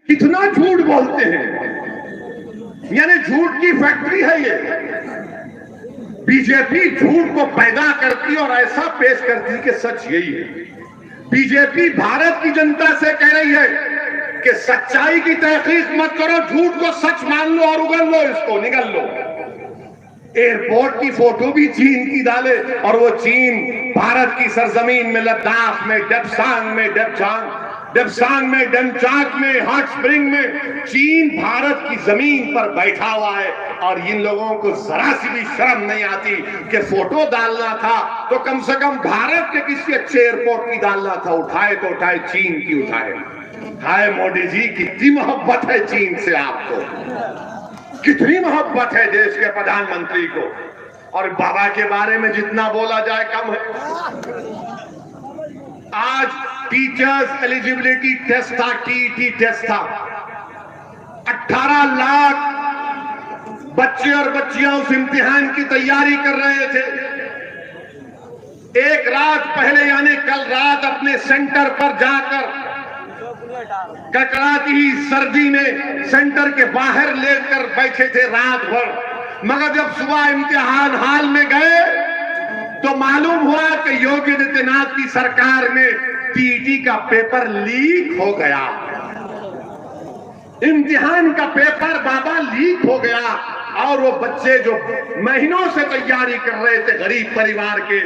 कितना झूठ बोलते हैं, यानी झूठ की फैक्ट्री है ये। बीजेपी झूठ को पैदा करती और ऐसा पेश करती कि सच यही है। बीजेपी भारत की जनता से कह रही है कि सच्चाई की तहकीक मत करो, झूठ को सच मान लो और उगल लो, इसको निगल लो। एयरपोर्ट की फोटो भी चीन की डाले और वो चीन भारत की सरजमीन में, लद्दाख में, डेप्सांग में, डमचाक में, हॉट स्प्रिंग में चीन भारत की जमीन पर बैठा हुआ है। और इन लोगों को जरा सी भी शर्म नहीं आती कि फोटो डालना था तो कम से कम भारत के किसी अच्छे एयरपोर्ट की डालना था, उठाए तो उठाए, चीन की उठाए। हाय मोदी जी, कितनी मोहब्बत है चीन से आपको, कितनी मोहब्बत है देश के प्रधानमंत्री को। और बाबा के बारे में जितना बोला जाए कम है। आज टीचर्स एलिजिबिलिटी टेस्ट था, टीईटी टेस्ट था। 18 लाख बच्चे और बच्चियां उस इम्तिहान की तैयारी कर रहे थे। एक रात पहले यानी कल रात अपने सेंटर पर जाकर कड़कड़ाती ही सर्दी में सेंटर के बाहर लेकर बैठे थे रात भर। मगर जब सुबह इम्तिहान हाल में गए तो मालूम हुआ कि योगी आदित्यनाथ की सरकार में टीईटी का पेपर लीक हो गया। इम्तिहान का पेपर बाबा लीक हो गया और वो बच्चे जो महीनों से तैयारी कर रहे थे, गरीब परिवार के,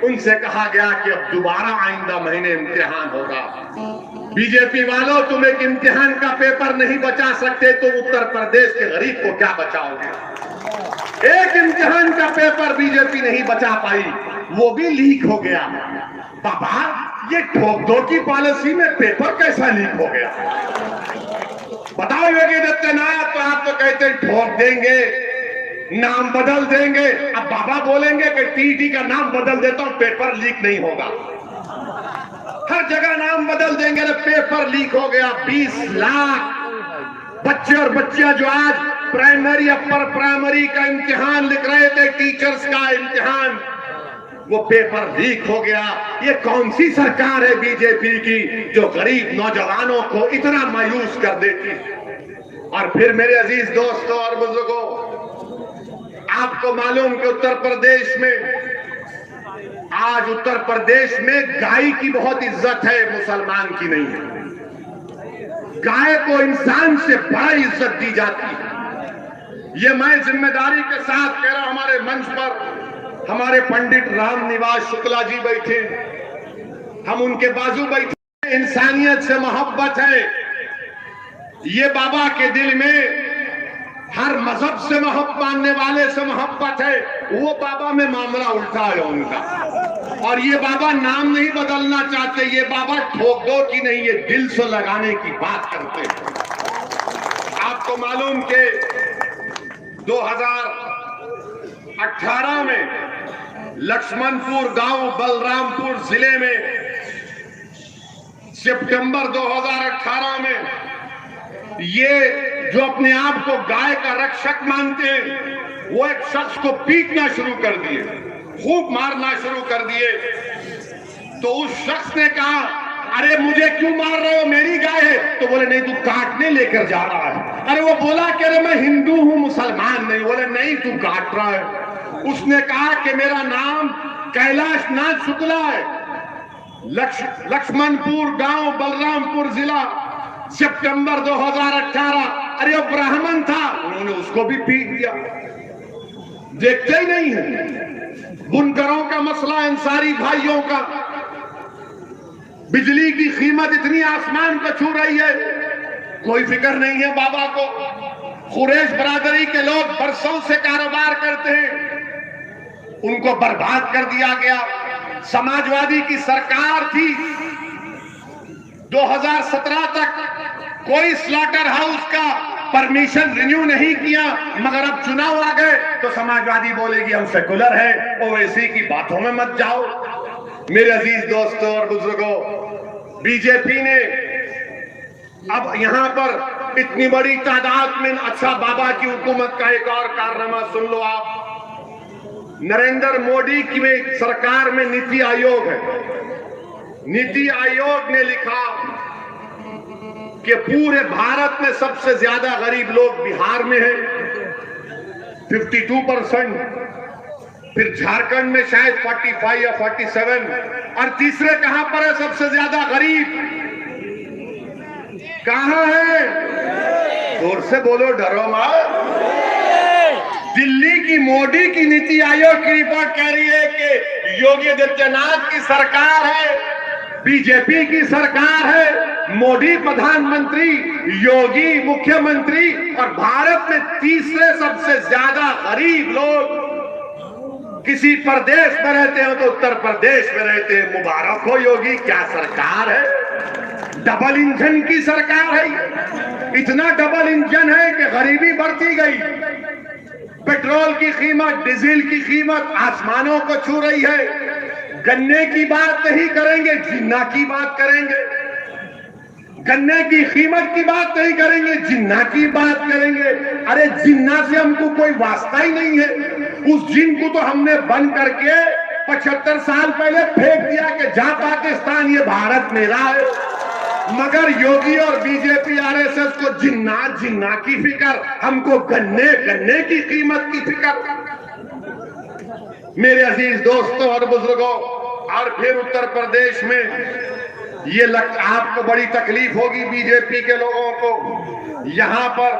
उनसे कहा गया कि अब दोबारा आइंदा महीने इम्तिहान होगा। बीजेपी वालों, तुम एक इम्तिहान का पेपर नहीं बचा सकते तो उत्तर प्रदेश के गरीब को क्या बचाओगे? एक इम्तिहान का पेपर बीजेपी नहीं बचा पाई, वो भी लीक हो गया। बाबा, ये ठोक दो की पॉलिसी में पेपर कैसा लीक हो गया? बताओ योगी आदित्यनाथ, तो आप तो कहते ठोक देंगे, नाम बदल देंगे। अब बाबा बोलेंगे कि टीईटी का नाम बदल देता हूं, पेपर लीक नहीं होगा। हर जगह नाम बदल देंगे तो पेपर लीक हो गया। 20 लाख बच्चे और बच्चियां जो आज प्राइमरी, अपर प्राइमरी का इम्तिहान लिख रहे थे, टीचर्स का इम्तिहान, वो पेपर लीक हो गया। ये कौन सी सरकार है बीजेपी की जो गरीब नौजवानों को इतना मायूस कर देती? और फिर मेरे अजीज दोस्तों और बुजुर्गों, आपको मालूम कि उत्तर प्रदेश में, आज उत्तर प्रदेश में गाय की बहुत इज्जत है, मुसलमान की नहीं है। गाय को इंसान से बड़ा इज्जत दी जाती है। ये मैं जिम्मेदारी के साथ कह रहा हूं। हमारे मंच पर हमारे पंडित राम निवास शुक्ला जी बैठे, हम उनके बाजू बैठे। इंसानियत से मोहब्बत है, ये बाबा के दिल में हर मजहब से मोहब्बत मानने वाले से मोहब्बत है। वो बाबा में मामला उल्टा है उनका, और ये बाबा नाम नहीं बदलना चाहते। ये बाबा ठोक दो की नहीं, ये दिल से लगाने की बात करते हैं। आपको मालूम के 2018 में लक्ष्मणपुर गांव बलरामपुर जिले में सितंबर 2018 में ये जो अपने आप को गाय का रक्षक मानते हैं, वो एक शख्स को पीटना शुरू कर दिए, खूब मारना शुरू कर दिए। तो उस शख्स ने कहा, अरे मुझे क्यों मार रहे हो, मेरी गाय है। तो बोले नहीं, तू काटने लेकर जा रहा है। अरे वो बोला कि अरे मैं हिंदू हूं, मुसलमान नहीं। बोले नहीं, तू काट रहा है। उसने कहा कि मेरा नाम कैलाश नाथ शुक्ला है, लक्ष्मणपुर गांव बलरामपुर जिला, सितंबर 2018। अरे वो ब्राह्मण था, उन्होंने उसको भी पीट दिया। देखते ही नहीं है बुनकरों का मसला, अंसारी भाइयों का। बिजली की कीमत इतनी आसमान को छू रही है, कोई फिक्र नहीं है बाबा को। कुरैश बरादरी के लोग बरसों से कारोबार करते हैं, उनको बर्बाद कर दिया गया। समाजवादी की सरकार थी, 2017 तक कोई स्लॉटर हाउस का परमिशन रिन्यू नहीं किया। मगर अब चुनाव आ गए तो समाजवादी बोलेगी हम सेकुलर है, ओवैसी की बातों में मत जाओ। मेरे अजीज दोस्तों और बुजुर्गों, बीजेपी ने अब यहां पर इतनी बड़ी तादाद में, अच्छा बाबा की हुकूमत का एक और कारनामा सुन लो आप। नरेंद्र मोदी की सरकार में नीति आयोग है। नीति आयोग ने लिखा कि पूरे भारत में सबसे ज्यादा गरीब लोग बिहार में हैं 52%, फिर झारखंड में शायद 45 या 47, और तीसरे कहां पर है सबसे ज्यादा गरीब? कहां है? जोर से बोलो, डरो मत। दिल्ली की मोदी की नीति आयोग की रिपोर्ट कह रही है कि योगी आदित्यनाथ की सरकार है, बीजेपी की सरकार है, मोदी प्रधानमंत्री, योगी मुख्यमंत्री, और भारत में तीसरे सबसे ज्यादा गरीब लोग किसी प्रदेश में रहते हो तो उत्तर प्रदेश में रहते हैं। मुबारक हो योगी, क्या सरकार है! डबल इंजन की सरकार है। इतना डबल इंजन है कि गरीबी बढ़ती गई, पेट्रोल की कीमत, डीजल की कीमत आसमानों को छू रही है। गन्ने की बात नहीं करेंगे, जिन्ना की बात करेंगे। गन्ने की कीमत की बात नहीं करेंगे, जिन्ना की बात करेंगे। अरे जिन्ना से हमको कोई वास्ता ही नहीं है। उस जिन को तो हमने बंद करके 75 साल पहले फेंक दिया कि जा पाकिस्तान, ये भारत मेरा है। मगर योगी और बीजेपी आरएसएस को जिन्ना जिन्ना की फिक्र, हमको गन्ने गन्ने की कीमत की फिक्र। मेरे अजीज दोस्तों और बुजुर्गों, और फिर उत्तर प्रदेश में ये आपको बड़ी तकलीफ होगी बीजेपी के लोगों को। यहां पर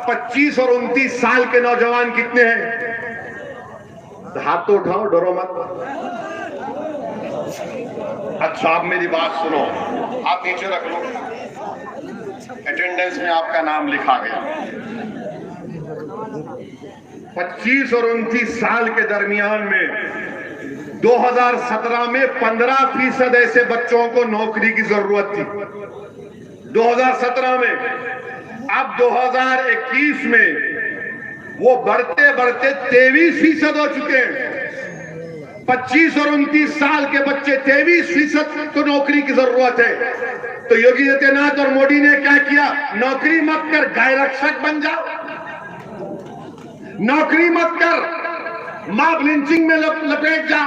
25 और 29 साल के नौजवान कितने हैं? हाथ तो उठाओ, डरो मत। अच्छा, आप मेरी बात सुनो, आप नीचे रख लो, अटेंडेंस में आपका नाम लिखा गया। 25 और 29 साल के दरमियान में 2017 में 15% ऐसे बच्चों को नौकरी की जरूरत थी 2017 में। अब 2021 में वो बढ़ते बढ़ते 23% हो चुके हैं। 25 और 29 साल के बच्चे, 23% को नौकरी की जरूरत है। तो योगी आदित्यनाथ और मोदी ने क्या किया? नौकरी मत कर, गाय रक्षक बन जा। नौकरी मत कर, मॉब लिंचिंग में लपेट जा।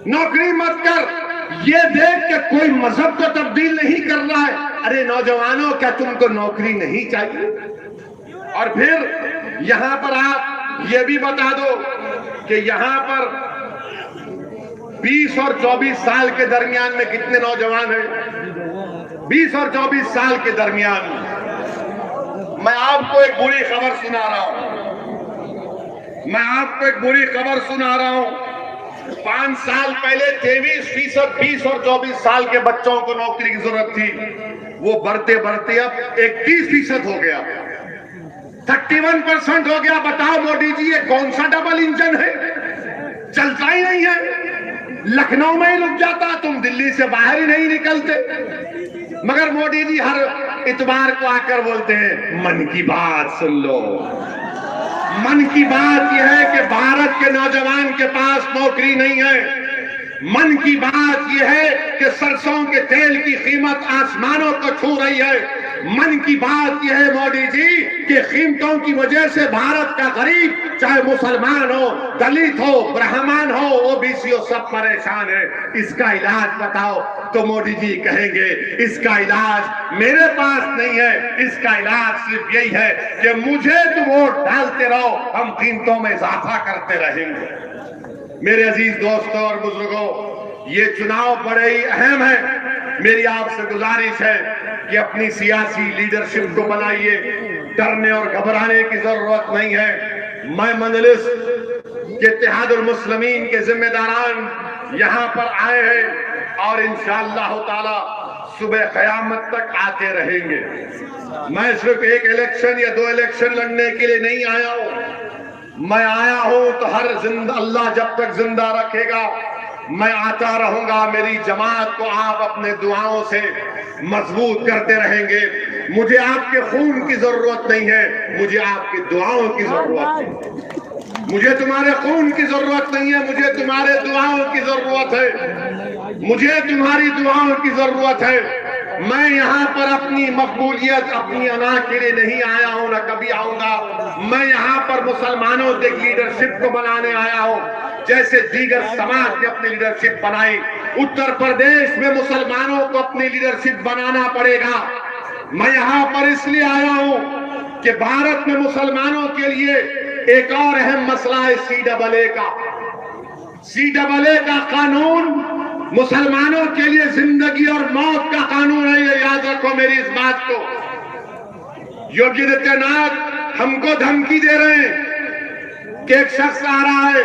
नौकरी मत कर, ये देख के कोई मजहब को तब्दील नहीं कर रहा है। अरे नौजवानों, क्या तुमको नौकरी नहीं चाहिए? और फिर यहां पर आप ये भी बता दो कि यहां पर 20 और 24 साल के दरमियान में कितने नौजवान हैं? 20 और 24 साल के दरमियान में मैं आपको एक बुरी खबर सुना रहा हूं। मैं आपको एक बुरी खबर सुना रहा हूं। 5 साल पहले 23% 20 और 24 साल के बच्चों को नौकरी की जरूरत थी, वो बढ़ते बढ़ते अब 31% हो गया, 31% हो गया। बताओ मोदी जी, ये कौन सा डबल इंजन है? चलता ही नहीं है। लखनऊ में ही रुक जाता, तुम दिल्ली से बाहर ही नहीं निकलते। मगर मोदी जी हर इतवार को आकर बोलते हैं, मन की बात सुन लो। मन की बात यह है कि भारत के नौजवान के पास नौकरी नहीं है। मन की बात यह है कि सरसों के तेल की कीमत आसमानों को छू रही है। मन की बात यह है मोदी जी कि कीमतों की वजह से भारत का गरीब, चाहे मुसलमान हो, दलित हो, ब्राह्मण हो, ओबीसी हो, सब परेशान है। इसका इलाज बताओ। तो मोदी जी कहेंगे, इसका इलाज मेरे पास नहीं है। इसका इलाज सिर्फ यही है कि मुझे तुम वोट डालते रहो, हम कीमतों में इजाफा करते रहेंगे। मेरे अजीज दोस्तों और बुजुर्गों, ये चुनाव बड़े ही अहम है। मेरी आपसे गुजारिश है कि अपनी सियासी लीडरशिप को बनाइए। डरने और घबराने की जरूरत नहीं है। मैं मजलिस के इत्तेहादुल मुस्लिमीन के जिम्मेदारान यहाँ पर आए हैं और इंशाअल्लाह ताला सुबह क़यामत तक आते रहेंगे। मैं सिर्फ एक इलेक्शन या 2 इलेक्शन लड़ने के लिए नहीं आया हूँ। मैं आया हूं तो हर अल्लाह जब तक जिंदा रखेगा मैं आता रहूंगा। मेरी जमात को आप अपने दुआओं से मजबूत करते रहेंगे। मुझे आपके खून की जरूरत नहीं है, मुझे आपकी दुआओं की जरूरत है। मुझे तुम्हारे खून की जरूरत नहीं है, मुझे तुम्हारे दुआओं की जरूरत है। मुझे तुम्हारी दुआओं की जरूरत है। मैं यहाँ पर अपनी मकबूलियत, अपनी अना के लिए नहीं आया हूँ, ना कभी आऊंगा। मैं यहाँ पर मुसलमानों की लीडरशिप को बनाने आया हूँ, जैसे दीगर समाज ने अपनी लीडरशिप बनाई। उत्तर प्रदेश में मुसलमानों को अपनी लीडरशिप बनाना पड़ेगा। मैं यहां पर इसलिए आया हूं कि भारत में मुसलमानों के लिए एक और अहम मसला है CAA का। CAA का कानून मुसलमानों के लिए जिंदगी और मौत का कानून है, ये याद रखो मेरी इस बात को। योगी आदित्यनाथ हमको धमकी दे रहे हैं कि एक शख्स आ रहा है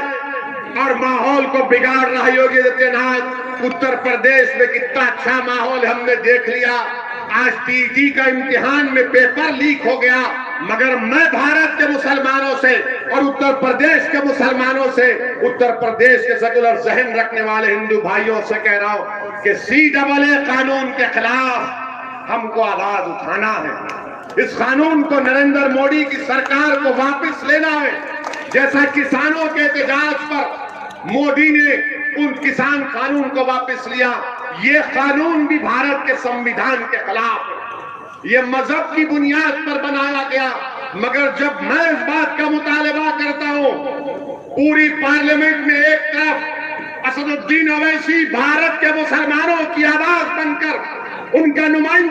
और माहौल को बिगाड़ रहा है। योगी आदित्यनाथ, उत्तर प्रदेश में कितना अच्छा माहौल हमने देख लिया। आज TET का इम्तिहान में पेपर लीक हो गया, मगर मैं भारत के मुसलमानों से और उत्तर प्रदेश के मुसलमानों से, उत्तर प्रदेश के सेकुलर जहन रखने वाले हिंदू भाइयों से कह रहा हूं कि CAA कानून के खिलाफ हमको आवाज उठाना है। इस कानून को नरेंद्र मोदी की सरकार को वापस लेना है। जैसा किसानों के एहतजाज पर मोदी ने उन किसान कानून को वापस लिया, ये कानून भी भारत के संविधान के खिलाफ है। ये मजहब की बुनियाद पर बनाया गया, मगर जब मैं इस बात का मुतालबा करता हूं, पूरी पार्लियामेंट में एक तरफ असदुद्दीन ओवैसी भारत के मुसलमानों की आवाज बनकर उनका नुमाइंदा